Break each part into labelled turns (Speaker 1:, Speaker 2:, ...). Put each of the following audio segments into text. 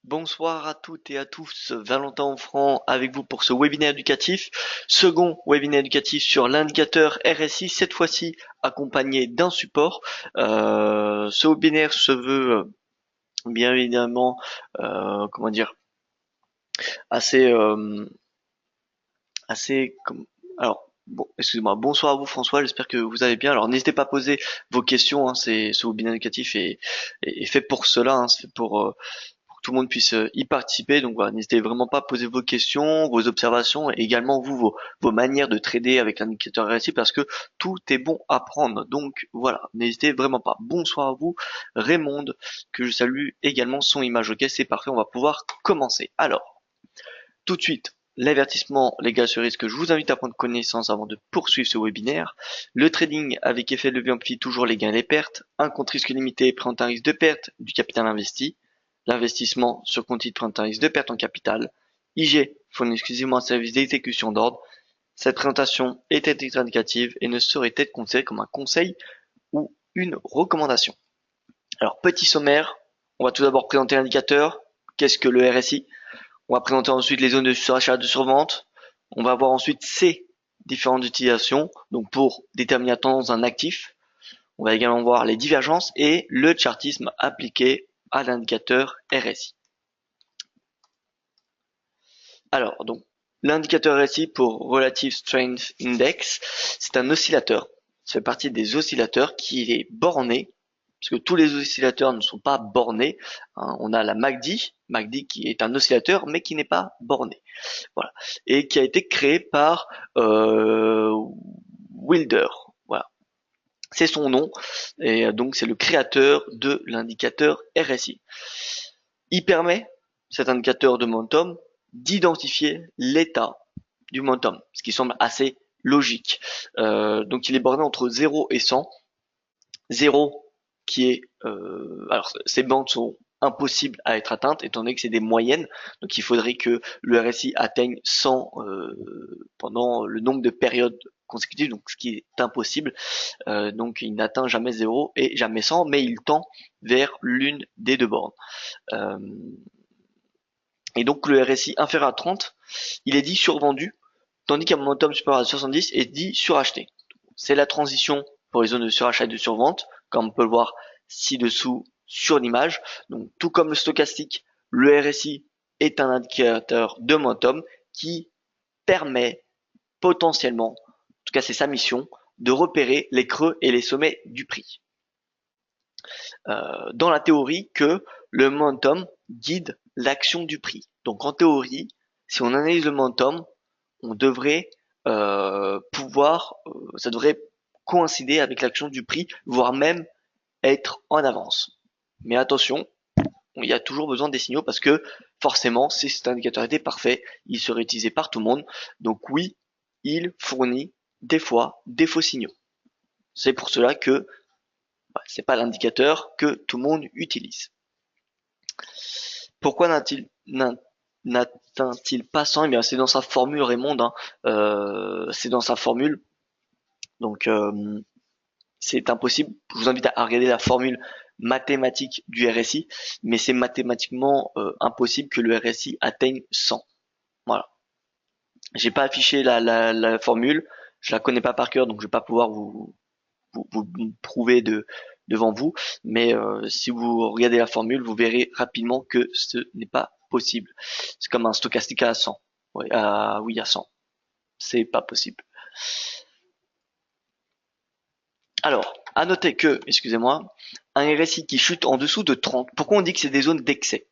Speaker 1: Bonsoir à toutes et à tous, Valentin Onfrand avec vous pour ce webinaire éducatif, second webinaire éducatif sur l'indicateur RSI, cette fois-ci accompagné d'un support. Ce webinaire se veut bien évidemment, comment dire, assez, alors, bon, excusez-moi, bonsoir à vous François, j'espère que vous allez bien. Alors n'hésitez pas à poser vos questions, hein, ce webinaire éducatif est fait pour cela, hein, c'est fait pour que tout le monde puisse y participer. Donc voilà, n'hésitez vraiment pas à poser vos questions, vos observations et également vos manières de trader avec l'indicateur RSI parce que tout est bon à prendre. Donc voilà, n'hésitez vraiment pas. Bonsoir à vous, Raymond, que je salue également son image. Ok, c'est parfait, on va pouvoir commencer. Alors, tout de suite, l'avertissement légal sur risque, je vous invite à prendre connaissance avant de poursuivre ce webinaire. Le trading avec effet de levier amplifie toujours les gains et les pertes. Un compte risque limité présente un risque de perte du capital investi. L'investissement sur compte titre présente un risque de perte en capital. IG fournit exclusivement un service d'exécution d'ordre. Cette présentation est à titre indicative et ne saurait être considérée comme un conseil ou une recommandation. Alors, petit sommaire, on va tout d'abord présenter l'indicateur. Qu'est-ce que le RSI? On va présenter ensuite les zones de surachat et de survente. On va voir ensuite ces différentes utilisations, donc pour déterminer la tendance d'un actif. On va également voir les divergences et le chartisme appliqué à l'indicateur RSI. Alors, donc, l'indicateur RSI pour Relative Strength Index, c'est un oscillateur. Ça fait partie des oscillateurs qui est borné, parce que tous les oscillateurs ne sont pas bornés. Hein. On a la MACD qui est un oscillateur, mais qui n'est pas borné. Voilà. Et qui a été créé par Wilder. Voilà. C'est son nom, et donc c'est le créateur de l'indicateur RSI. Il permet, cet indicateur de momentum, d'identifier l'état du momentum, ce qui semble assez logique. Donc il est borné entre 0 et 100. 0 qui est... alors ces bandes sont impossibles à être atteintes étant donné que c'est des moyennes, donc il faudrait que le RSI atteigne 100 pendant le nombre de périodes consécutives, donc ce qui est impossible. Donc il n'atteint jamais 0 et jamais 100, mais il tend vers l'une des deux bornes. Et donc le RSI inférieur à 30, il est dit survendu, tandis qu'un momentum supérieur à 70 est dit suracheté. C'est la transition pour les zones de surachat et de survente, comme on peut le voir ci-dessous sur l'image. Donc tout comme le stochastique, le RSI est un indicateur de momentum qui permet potentiellement, en tout cas c'est sa mission, de repérer les creux et les sommets du prix. Dans la théorie que le momentum guide l'action du prix. Donc en théorie, si on analyse le momentum, on devrait ça devrait coïncider avec l'action du prix, voire même être en avance. Mais attention, il y a toujours besoin des signaux parce que forcément, si cet indicateur était parfait, il serait utilisé par tout le monde. Donc oui, il fournit des fois des faux signaux. C'est pour cela que c'est pas l'indicateur que tout le monde utilise. Pourquoi n'atteint-il pas 100? Eh bien, c'est dans sa formule, Raymond. Hein. C'est dans sa formule. Donc, c'est impossible. Je vous invite à regarder la formule mathématique du RSI, mais c'est mathématiquement impossible que le RSI atteigne 100. Voilà. J'ai pas affiché la formule, je la connais pas par cœur, donc je vais pas pouvoir vous prouver devant vous. Mais si vous regardez la formule, vous verrez rapidement que ce n'est pas possible. C'est comme un stochastique à 100. Oui, à 100. C'est pas possible. Alors, à noter que, excusez-moi, un RSI qui chute en dessous de 30, pourquoi on dit que c'est des zones d'excès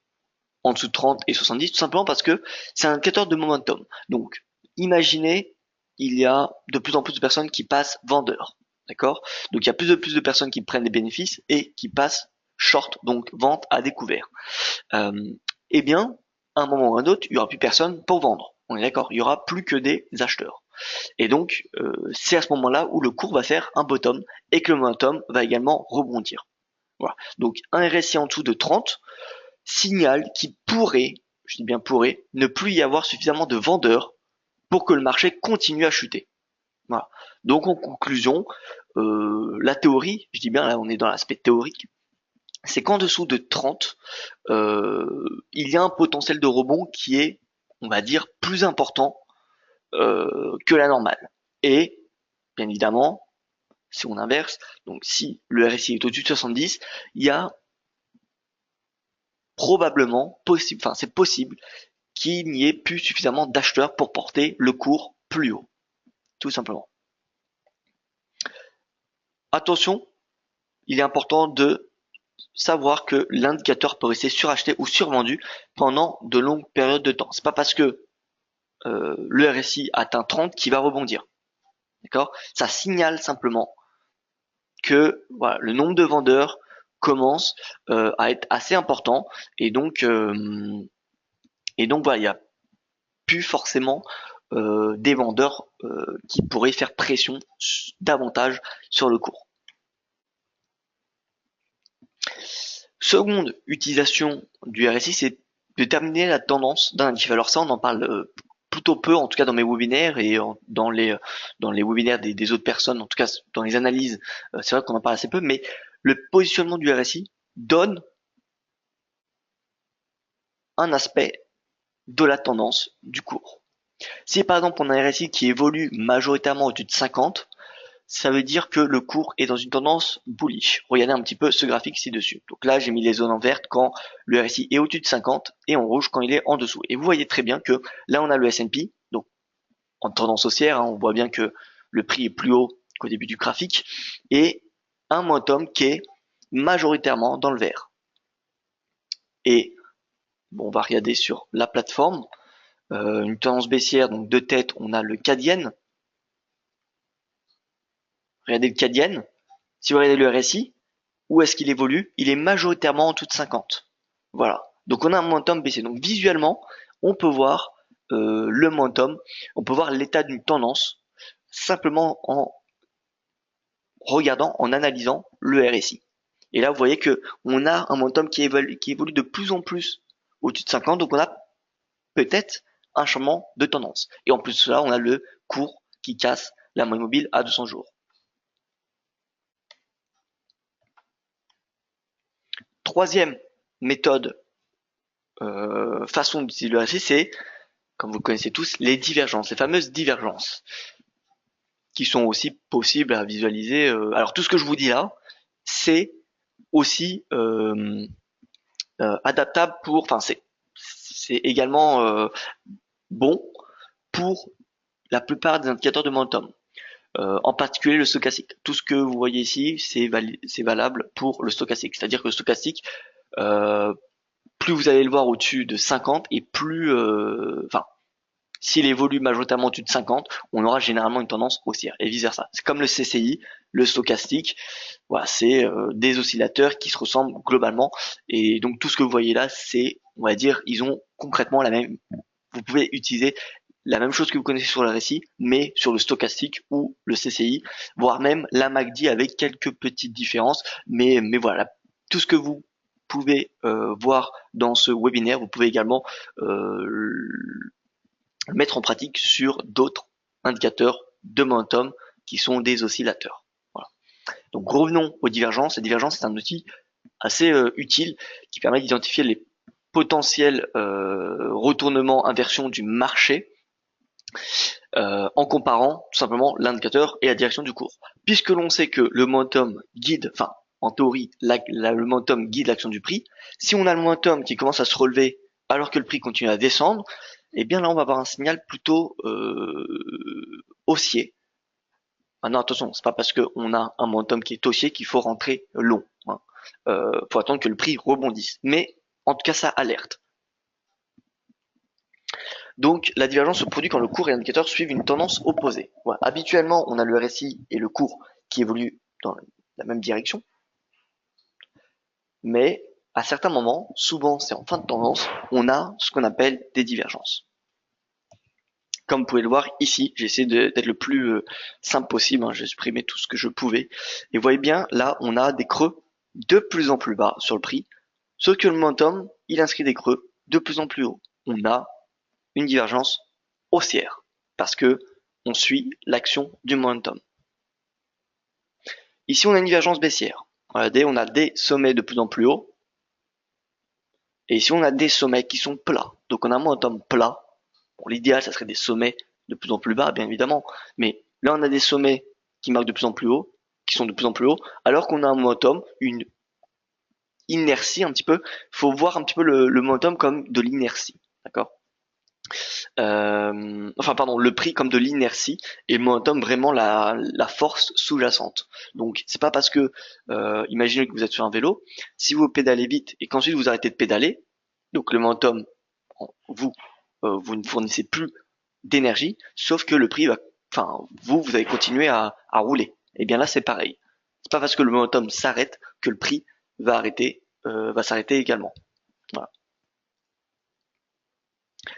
Speaker 1: en dessous de 30 et 70? Tout simplement parce que c'est un indicateur de momentum. Donc, imaginez, il y a de plus en plus de personnes qui passent vendeurs. D'accord? Donc il y a plus de personnes qui prennent des bénéfices et qui passent short, donc vente à découvert. Eh bien, à un moment ou à un autre, il y aura plus personne pour vendre. On est d'accord? Il y aura plus que des acheteurs. Et donc, c'est à ce moment-là où le cours va faire un bottom et que le momentum va également rebondir. Voilà. Donc, un RSI en dessous de 30 signale qu'il pourrait, je dis bien pourrait, ne plus y avoir suffisamment de vendeurs pour que le marché continue à chuter. Voilà. Donc en conclusion, la théorie, je dis bien là on est dans l'aspect théorique, c'est qu'en dessous de 30, il y a un potentiel de rebond qui est, on va dire, plus important que la normale. Et bien évidemment, si on inverse, donc si le RSI est au-dessus de 70, il y a probablement possible, enfin c'est possible qu'il n'y ait plus suffisamment d'acheteurs pour porter le cours plus haut, tout simplement. Attention, il est important de savoir que l'indicateur peut rester suracheté ou survendu pendant de longues périodes de temps. C'est pas parce que le RSI atteint 30 qu'il va rebondir. D'accord? Ça signale simplement que voilà, le nombre de vendeurs commence à être assez important et donc voilà, il n'y a plus forcément des vendeurs qui pourraient faire pression davantage sur le cours. Seconde utilisation du RSI, c'est de déterminer la tendance d'un indice. Alors ça, on en parle plutôt peu, en tout cas dans mes webinaires et dans les webinaires des autres personnes, en tout cas dans les analyses, c'est vrai qu'on en parle assez peu, mais le positionnement du RSI donne un aspect de la tendance du cours. Si par exemple on a un RSI qui évolue majoritairement au-dessus de 50, ça veut dire que le cours est dans une tendance bullish. Regardez un petit peu ce graphique ci-dessus. Donc là, j'ai mis les zones en verte quand le RSI est au-dessus de 50 et en rouge quand il est en dessous. Et vous voyez très bien que là, on a le S&P, donc en tendance haussière, hein, on voit bien que le prix est plus haut qu'au début du graphique, et un momentum qui est majoritairement dans le vert. Et bon, on va regarder sur la plateforme, une tendance baissière, donc de tête, on a le CAD-Yen. Regardez le CAD-Yen. Si vous regardez le RSI, où est-ce qu'il évolue? Il est majoritairement en dessous de 50. Voilà. Donc on a un momentum baissé. Donc visuellement, on peut voir le momentum, on peut voir l'état d'une tendance simplement en regardant, en analysant le RSI. Et là, vous voyez que on a un momentum qui évolue de plus en plus au-dessus de 50. Donc on a peut-être un changement de tendance. Et en plus de cela, on a le cours qui casse la moyenne mobile à 200 jours. Troisième méthode, façon d'utiliser le RSI, c'est, comme vous le connaissez tous, les divergences, les fameuses divergences, qui sont aussi possibles à visualiser. Alors tout ce que je vous dis là, c'est aussi adaptable pour, enfin c'est également bon pour la plupart des indicateurs de momentum. En particulier le stochastique. Tout ce que vous voyez ici, c'est valable pour le stochastique. C'est-à-dire que le stochastique, plus vous allez le voir au-dessus de 50 et plus, enfin, s'il évolue majoritairement au-dessus de 50, on aura généralement une tendance haussière et vice versa. C'est comme le CCI, le stochastique. Voilà, c'est des oscillateurs qui se ressemblent globalement. Et donc tout ce que vous voyez là, c'est, on va dire, ils ont concrètement la même. Vous pouvez utiliser la même chose que vous connaissez sur le RSI, mais sur le stochastique ou le CCI, voire même la MACD avec quelques petites différences. Mais voilà, tout ce que vous pouvez voir dans ce webinaire, vous pouvez également mettre en pratique sur d'autres indicateurs de momentum qui sont des oscillateurs. Voilà. Donc revenons aux divergences. Les divergences, c'est un outil assez utile qui permet d'identifier les potentiels retournements, inversions du marché en comparant tout simplement l'indicateur et la direction du cours. Puisque l'on sait que le momentum guide, enfin en théorie, le momentum guide l'action du prix, si on a le momentum qui commence à se relever alors que le prix continue à descendre, eh bien là on va avoir un signal plutôt haussier. Maintenant attention, c'est pas parce qu'on a un momentum qui est haussier qu'il faut rentrer long. Hein. Faut attendre que le prix rebondisse. Mais en tout cas ça alerte. Donc la divergence se produit quand le cours et l'indicateur suivent une tendance opposée. Voilà. Habituellement, on a le RSI et le cours qui évoluent dans la même direction, mais à certains moments, souvent c'est en fin de tendance, on a ce qu'on appelle des divergences. Comme vous pouvez le voir ici, j'ai essayé d'être le plus simple possible, hein, j'ai exprimé tout ce que je pouvais. Et vous voyez bien, là, on a des creux de plus en plus bas sur le prix, sauf que le momentum, il inscrit des creux de plus en plus haut. On a une divergence haussière, parce que on suit l'action du momentum. Ici, on a une divergence baissière. Regardez, on a des sommets de plus en plus hauts. Et ici, on a des sommets qui sont plats. Donc on a un momentum plat. Bon, l'idéal, ça serait des sommets de plus en plus bas, bien évidemment. Mais là, on a des sommets qui marquent de plus en plus haut, qui sont de plus en plus hauts, alors qu'on a un momentum, une inertie un petit peu. Faut voir un petit peu le momentum comme de l'inertie. D'accord? Enfin pardon, le prix comme de l'inertie et le momentum vraiment la force sous-jacente. Donc c'est pas parce que imaginez que vous êtes sur un vélo, si vous pédalez vite et qu'ensuite vous arrêtez de pédaler, donc le momentum, vous vous ne fournissez plus d'énergie, sauf que le prix va, enfin vous allez continuer à rouler. Et bien là c'est pareil. C'est pas parce que le momentum s'arrête que le prix va s'arrêter également. Voilà.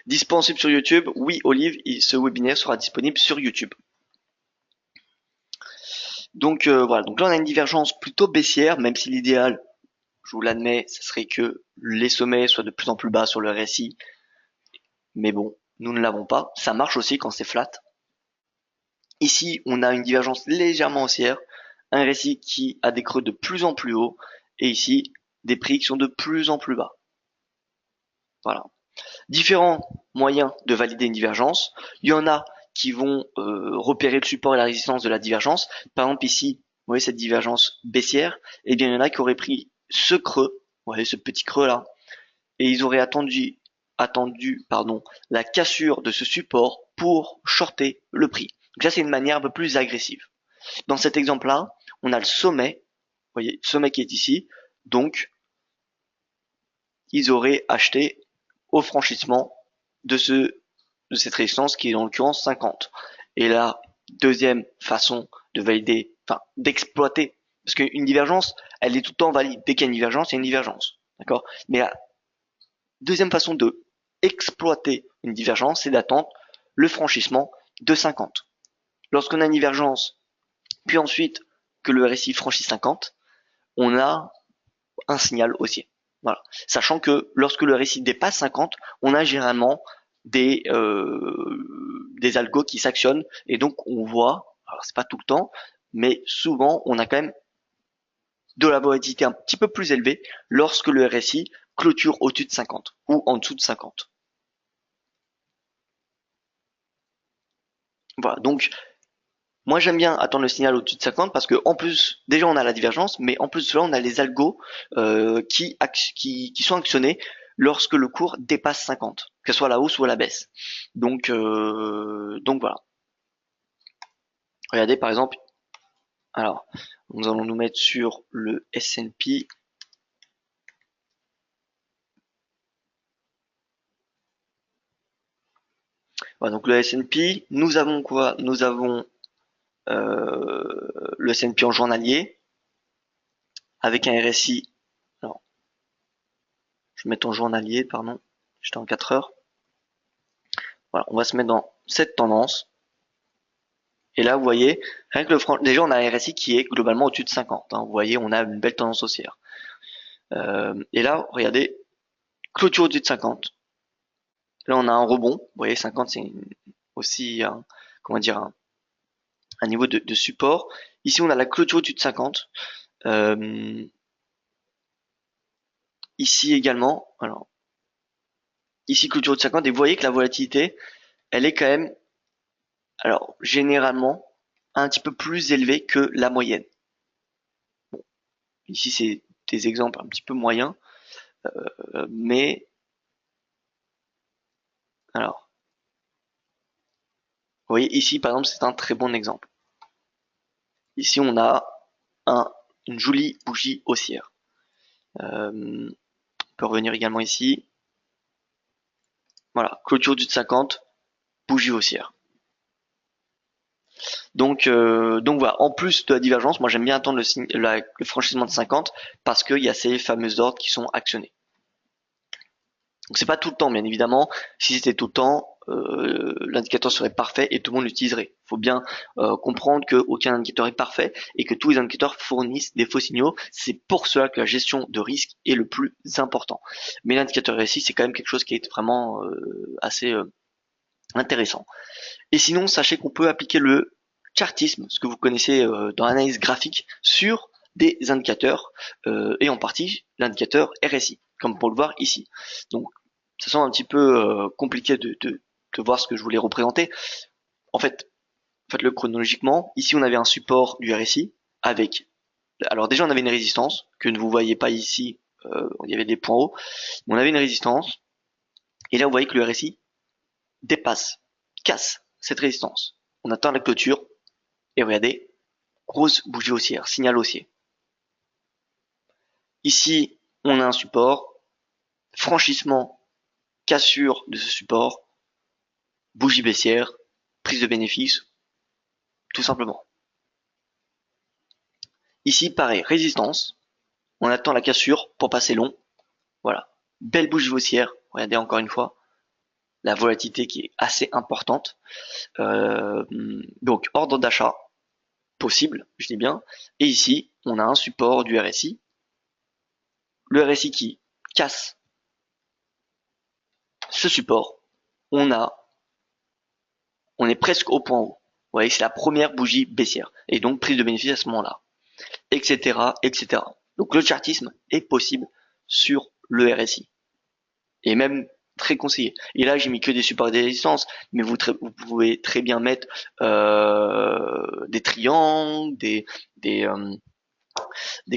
Speaker 1: Disponible sur YouTube? Oui, Olive, ce webinaire sera disponible sur YouTube. Donc voilà, donc là on a une divergence plutôt baissière, même si l'idéal, je vous l'admets, ce serait que les sommets soient de plus en plus bas sur le RSI. Mais bon, nous ne l'avons pas. Ça marche aussi quand c'est flat. Ici, on a une divergence légèrement haussière, un RSI qui a des creux de plus en plus haut, et ici, des prix qui sont de plus en plus bas. Voilà. Différents moyens de valider une divergence. Il y en a qui vont repérer le support et la résistance de la divergence. Par exemple ici, vous voyez cette divergence baissière, et bien il y en a qui auraient pris ce creux, vous voyez ce petit creux là, et ils auraient attendu la cassure de ce support pour shorter le prix. Donc ça c'est une manière un peu plus agressive. Dans cet exemple là, on a le sommet, vous voyez, le sommet qui est ici, donc ils auraient acheté au franchissement de cette résistance qui est en l'occurrence 50. Et la deuxième façon de valider, enfin d'exploiter, parce qu'une divergence, elle est tout le temps valide. Dès qu'il y a une divergence, il y a une divergence. D'accord? Mais la deuxième façon de exploiter une divergence, c'est d'attendre le franchissement de 50. Lorsqu'on a une divergence, puis ensuite que le RSI franchit 50, on a un signal haussier. Voilà. Sachant que lorsque le RSI dépasse 50, on a généralement des algos qui s'actionnent et donc on voit, alors c'est pas tout le temps, mais souvent on a quand même de la volatilité un petit peu plus élevée lorsque le RSI clôture au-dessus de 50 ou en dessous de 50. Voilà, donc moi j'aime bien attendre le signal au-dessus de 50 parce que en plus déjà on a la divergence, mais en plus de cela on a les algos qui sont actionnés lorsque le cours dépasse 50, que ce soit à la hausse ou à la baisse. Donc voilà. Regardez par exemple, alors nous allons nous mettre sur le S&P. Voilà, donc le S&P, nous avons quoi? Nous avons le S&P en journalier avec un RSI. Alors, je vais mettre en journalier, pardon. J'étais en 4 heures. Voilà, on va se mettre dans cette tendance. Et là, vous voyez, rien que déjà on a un RSI qui est globalement au-dessus de 50. Hein. Vous voyez, on a une belle tendance haussière. Et là, regardez, clôture au-dessus de 50. Là, on a un rebond. Vous voyez, 50, c'est aussi comment dire, un niveau de support. Ici, on a la clôture au-dessus de 50. Ici également, alors, ici clôture au-dessus de 50. Et vous voyez que la volatilité, elle est quand même, alors, généralement, un petit peu plus élevée que la moyenne. Bon, ici, c'est des exemples un petit peu moyens. Mais alors, vous voyez ici par exemple c'est un très bon exemple. Ici on a une jolie bougie haussière. On peut revenir également ici. Voilà, clôture du 50, bougie haussière. Donc voilà, en plus de la divergence, moi j'aime bien attendre le franchissement de 50 parce qu'il y a ces fameux ordres qui sont actionnés. Donc c'est pas tout le temps, bien évidemment. Si c'était tout le temps, l'indicateur serait parfait et tout le monde l'utiliserait. Il faut bien comprendre qu'aucun indicateur est parfait et que tous les indicateurs fournissent des faux signaux. C'est pour cela que la gestion de risque est le plus important. Mais l'indicateur RSI, c'est quand même quelque chose qui est vraiment assez intéressant. Et sinon, sachez qu'on peut appliquer le chartisme, ce que vous connaissez dans l'analyse graphique, sur des indicateurs et en partie l'indicateur RSI, comme pour le voir ici. Donc ça semble un petit peu compliqué de voir ce que je voulais représenter. En fait, faites-le chronologiquement. Ici, on avait un support du RSI avec. Alors déjà, on avait une résistance que ne vous voyez pas ici. Il y avait des points hauts. Mais on avait une résistance. Et là, vous voyez que le RSI dépasse, casse cette résistance. On atteint la clôture. Et regardez, grosse bougie haussière, signal haussier. Ici, on a un support. Franchissement, cassure de ce support. Bougie baissière, prise de bénéfice, tout simplement. Ici, pareil, résistance. On attend la cassure pour passer long. Voilà. Belle bougie haussière. Regardez encore une fois. La volatilité qui est assez importante. Donc, ordre d'achat possible, je dis bien. Et ici, on a un support du RSI. Le RSI qui casse ce support. On est presque au point haut. Vous voyez, c'est la première bougie baissière. Et donc, prise de bénéfice à ce moment-là. Etc., etc. Donc, le chartisme est possible sur le RSI. Et même très conseillé. Et là, j'ai mis que des supports et des résistances, mais vous pouvez très bien mettre des triangles, des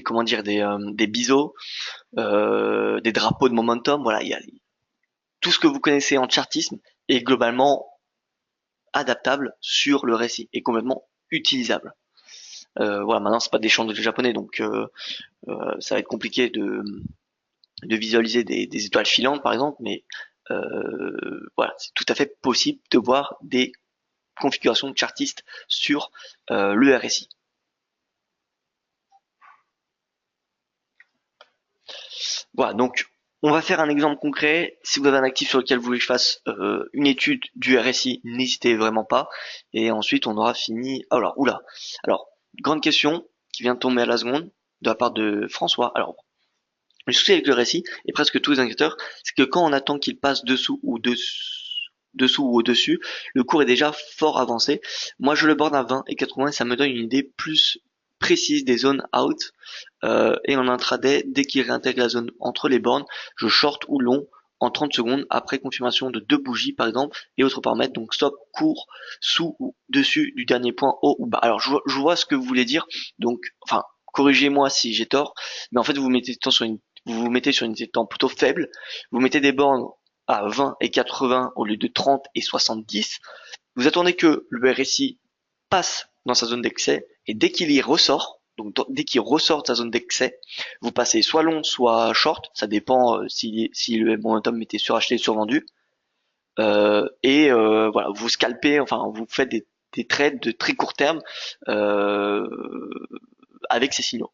Speaker 1: comment dire, des biseaux, des drapeaux de momentum. Voilà, il y a tout ce que vous connaissez en chartisme est globalement adaptable sur le récit et complètement utilisable. Voilà, maintenant c'est pas des chants de japonais, donc ça va être compliqué de visualiser des étoiles filantes par exemple, mais voilà, c'est tout à fait possible de voir des configurations chartistes sur le RSI. Voilà, donc on va faire un exemple concret. Si vous avez un actif sur lequel vous voulez que je fasse une étude du RSI, n'hésitez vraiment pas. Et ensuite, on aura fini. Alors, oula. Alors, grande question qui vient de tomber à la seconde de la part de François. Alors, le souci avec le RSI et presque tous les indicateurs, c'est que quand on attend qu'il passe dessous ou au-dessus, le cours est déjà fort avancé. Moi, je le borne à 20 et 80 et ça me donne une idée plus précise des zones out. Et en intraday, dès qu'il réintègre la zone entre les bornes, je short ou long en 30 secondes après confirmation de deux bougies par exemple et autres paramètres, donc stop, court, sous ou dessus du dernier point haut ou bas. Alors je vois ce que vous voulez dire, donc enfin corrigez-moi si j'ai tort, mais en fait vous vous mettez sur une temps plutôt faible, vous mettez des bornes à 20 et 80 au lieu de 30 et 70, vous attendez que le RSI passe dans sa zone d'excès et dès qu'il y ressort, donc dès qu'il ressort de sa zone d'excès, vous passez soit long, soit short, ça dépend si le momentum était suracheté, survendu, voilà, vous scalpez, enfin vous faites des trades de très court terme euh, avec ces signaux.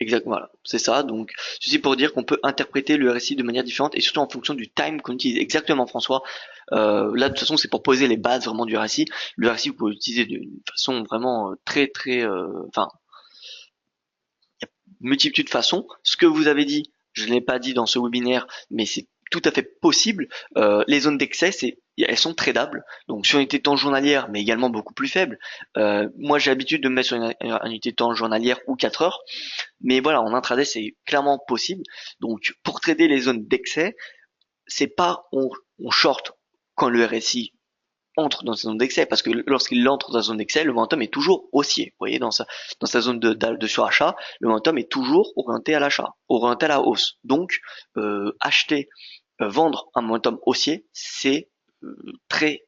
Speaker 1: Exactement, voilà, c'est ça. Donc, ceci pour dire qu'on peut interpréter le RSI de manière différente et surtout en fonction du time qu'on utilise. Exactement, François. Là, de toute façon, c'est pour poser les bases vraiment du RSI. Le RSI, vous pouvez l'utiliser d'une façon vraiment très, enfin, il y a une multitude de façons. Ce que vous avez dit, je ne l'ai pas dit dans ce webinaire, mais c'est tout à fait possible. Les zones d'excès, elles sont tradables. Donc sur une unité de temps journalière, mais également beaucoup plus faible. Moi, j'ai l'habitude de me mettre sur une unité de temps journalière ou 4 heures. Mais voilà, en intraday, c'est clairement possible. Donc, pour trader les zones d'excès, c'est pas on short quand le RSI entre dans sa zone d'excès, parce que lorsqu'il entre dans sa zone d'excès, le momentum est toujours haussier. Vous voyez, dans sa zone de surachat, le momentum est toujours orienté à l'achat, orienté à la hausse. Donc, vendre un momentum haussier, c'est très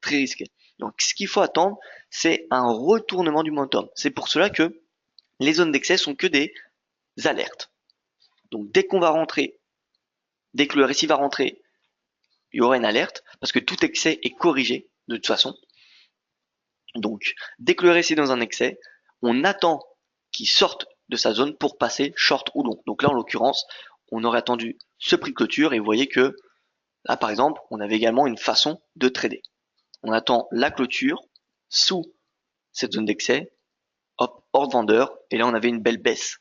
Speaker 1: risqué. Donc, ce qu'il faut attendre, c'est un retournement du momentum. C'est pour cela que les zones d'excès sont que des alertes. Donc dès qu'on va rentrer, dès que le récit va rentrer, il y aura une alerte parce que tout excès est corrigé de toute façon. Donc dès que le récit est dans un excès, on attend qu'il sorte de sa zone pour passer short ou long. Donc là en l'occurrence, on aurait attendu ce prix de clôture et vous voyez que là par exemple, on avait également une façon de trader. On attend la clôture sous cette zone d'excès, hop, ordre vendeur, et là on avait une belle baisse.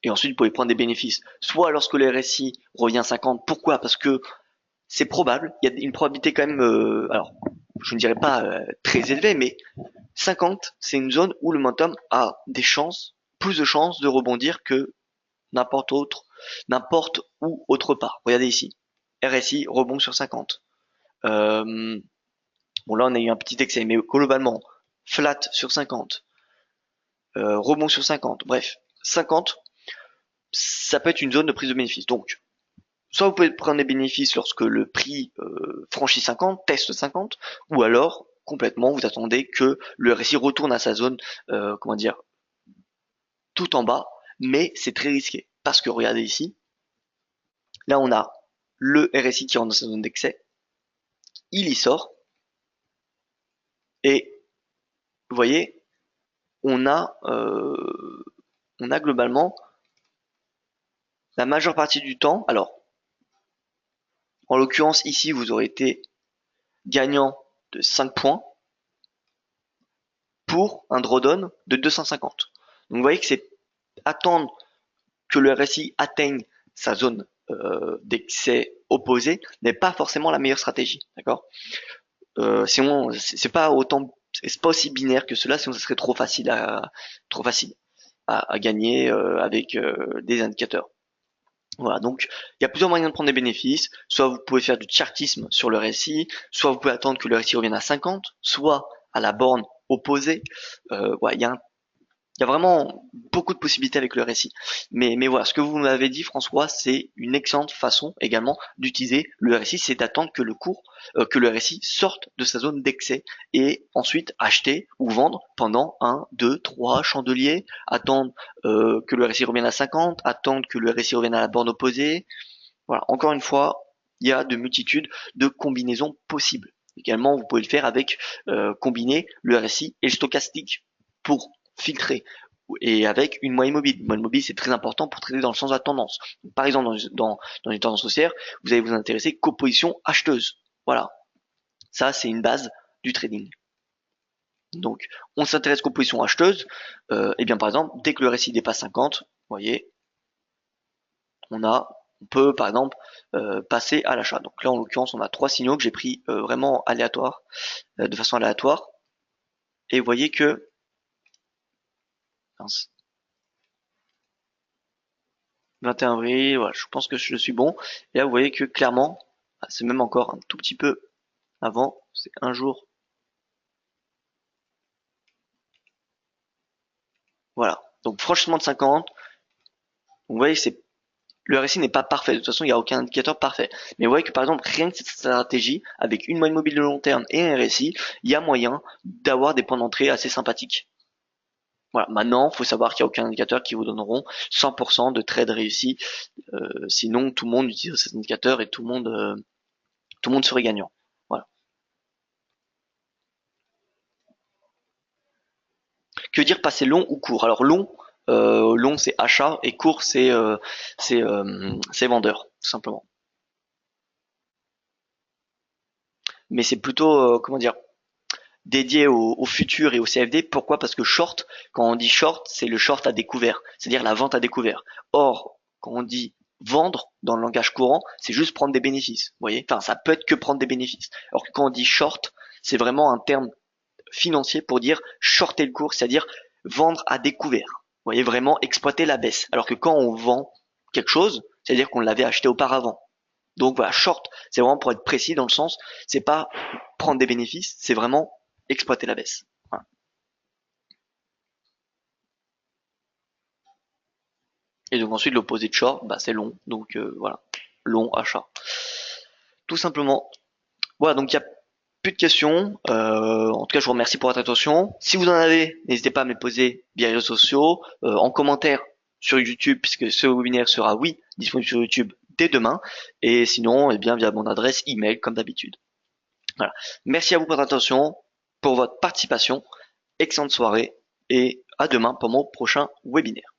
Speaker 1: Et ensuite, vous pouvez prendre des bénéfices. Soit lorsque le RSI revient 50. Pourquoi? Parce que c'est probable. Il y a une probabilité quand même. Alors, je ne dirais pas très élevé, mais 50, c'est une zone où le momentum a des chances, plus de chances de rebondir que n'importe où autre part. Regardez ici, RSI rebond sur 50. Euh, bon là on a eu un petit excès, mais globalement, flat sur 50, rebond sur 50, bref, 50, ça peut être une zone de prise de bénéfice. Donc, soit vous pouvez prendre des bénéfices lorsque le prix franchit 50, teste 50, ou alors complètement vous attendez que le RSI retourne à sa zone, comment dire, tout en bas, mais c'est très risqué parce que regardez ici, là on a le RSI qui rentre dans sa zone d'excès, il y sort et vous voyez, on a globalement la majeure partie du temps. Alors, en l'occurrence ici, vous aurez été gagnant de 5 points pour un drawdown de 250. Donc vous voyez que c'est attendre que le RSI atteigne sa zone d'excès opposée n'est pas forcément la meilleure stratégie, d'accord. Sinon, c'est pas autant, c'est pas aussi binaire que cela, sinon ça serait trop facile à gagner avec des indicateurs. Voilà, donc il y a plusieurs moyens de prendre des bénéfices. Soit vous pouvez faire du chartisme sur le RSI, soit vous pouvez attendre que le RSI revienne à 50, soit à la borne opposée. Voilà, il y a vraiment beaucoup de possibilités avec le récit. Mais voilà, ce que vous m'avez dit, François, c'est une excellente façon également d'utiliser le RSI, c'est d'attendre que le cours, que le RSI sorte de sa zone d'excès et ensuite acheter ou vendre pendant 1, 2, 3 chandeliers, attendre que le RSI revienne à 50, attendre que le RSI revienne à la borne opposée. Voilà, encore une fois, il y a de multitudes de combinaisons possibles. Également, vous pouvez le faire avec combiner le RSI et le stochastique pour filtrer et avec une moyenne mobile. Une moyenne mobile, c'est très important pour trader dans le sens de la tendance. Donc, par exemple, dans une tendance haussière, vous allez vous intéresser qu'aux positions acheteuses. Voilà. Ça, c'est une base du trading. Donc, on s'intéresse qu'aux positions acheteuses. Et bien, par exemple, dès que le RSI dépasse 50, vous voyez, on peut, par exemple, passer à l'achat. Donc là, en l'occurrence, on a 3 signaux que j'ai pris vraiment aléatoire, de façon aléatoire. Et vous voyez que, mince, 21 avril, voilà, je pense que je suis bon. Et là, vous voyez que clairement, c'est même encore un tout petit peu avant, c'est un jour. Voilà. Donc franchissement de 50. Vous voyez, le RSI n'est pas parfait. De toute façon, il n'y a aucun indicateur parfait. Mais vous voyez que par exemple, rien que cette stratégie, avec une moyenne mobile de long terme et un RSI, il y a moyen d'avoir des points d'entrée assez sympathiques. Voilà. Maintenant, il faut savoir qu'il n'y a aucun indicateur qui vous donneront 100% de trade réussi. Sinon, tout le monde utilise cet indicateur et tout le monde serait gagnant. Voilà. Que dire passer long ou court? Alors long c'est achat et court c'est vendeur, tout simplement. Mais c'est plutôt comment dire dédié au futur et au CFD. Pourquoi? Parce que short, quand on dit short, c'est le short à découvert, c'est-à-dire la vente à découvert. Or, quand on dit vendre dans le langage courant, c'est juste prendre des bénéfices. Vous voyez? Enfin, ça peut être que prendre des bénéfices. Alors que quand on dit short, c'est vraiment un terme financier pour dire shorter le cours, c'est-à-dire vendre à découvert. Vous voyez, vraiment exploiter la baisse. Alors que quand on vend quelque chose, c'est-à-dire qu'on l'avait acheté auparavant. Donc voilà, short, c'est vraiment pour être précis dans le sens, c'est pas prendre des bénéfices, c'est vraiment exploiter la baisse. Voilà. Et donc ensuite l'opposé de short, bah, c'est long. Donc voilà, long achat. Tout simplement. Voilà, donc il y a plus de questions. En tout cas, je vous remercie pour votre attention. Si vous en avez, n'hésitez pas à me les poser via les réseaux sociaux, en commentaire sur YouTube, puisque ce webinaire sera, oui, disponible sur YouTube dès demain. Et sinon, eh bien, via mon adresse email, comme d'habitude. Voilà. Merci à vous pour votre attention, pour votre participation. Excellente soirée et à demain pour mon prochain webinaire.